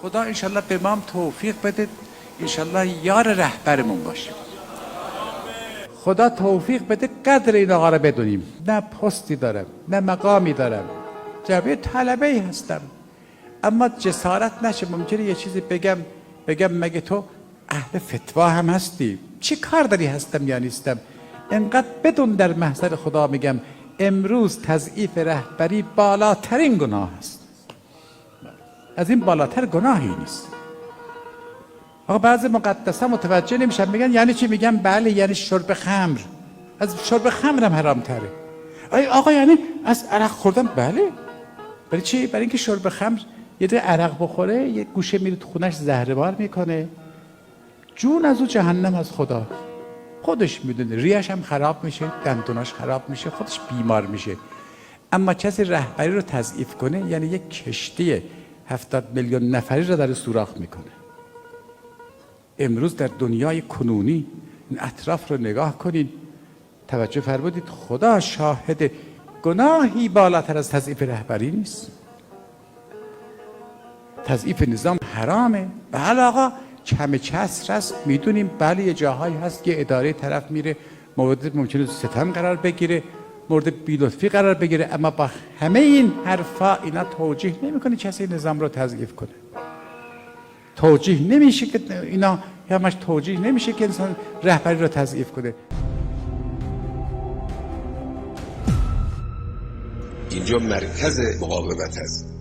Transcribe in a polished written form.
خدا انشالله به ما هم توفیق بده، انشالله یار رهبرمون باشه. خدا توفیق بده قدر این آقا رو بدونیم. نه پستی دارم، نه مقامی دارم، جبه طلبه‌ای هستم، اما جسارت نشه ممکنه یه چیزی بگم مگه تو اهل فتوا هم هستی؟ چی کار داری هستم یا نیستم؟ انقدر بدون در محضر خدا میگم امروز تضعیف رهبری بالاترین گناه است. از این بالاتر گناهی نیست. آقا بعضی مقدسه متوجه نمیشن، میگن یعنی چی؟ میگن بله یعنی شرب خمر، از شرب خمر هم حرام تره. آقا یعنی از عرق خوردن؟ بله. برای چی؟ برای اینکه شرب خمر یه ده عرق بخوره یه گوشه میره تو خونش زهربار میکنه، جون از او جهنم از خدا خودش میدونه، ریش هم خراب میشه، دندوناش خراب میشه، خودش بیمار میشه. اما کسی رهبری رو تضعیف کنه یعنی یک کشتی 70 میلیون نفری رو در سوراخ میکنه. امروز در دنیای کنونی این اطراف رو نگاه کنید، توجه فرمودید، خدا شاهد گناهی بالاتر از تضعیف رهبری نیست. تضعیف نظام حرامه. بله آقا کم کسر است، میدونیم، بله یه جاهایی هست که اداره طرف میره مورد ممکنه ستم قرار بگیره، مورد بی‌لطفی قرار بگیره، اما با همه این حرفا اینا توجیه نمیکنه کسی نظام رو تضعیف کنه. توجیه نمیشه که اینا همش توجیه نمیشه که انسان رهبری رو تضعیف کنه. اینجا مرکز مقاومت است.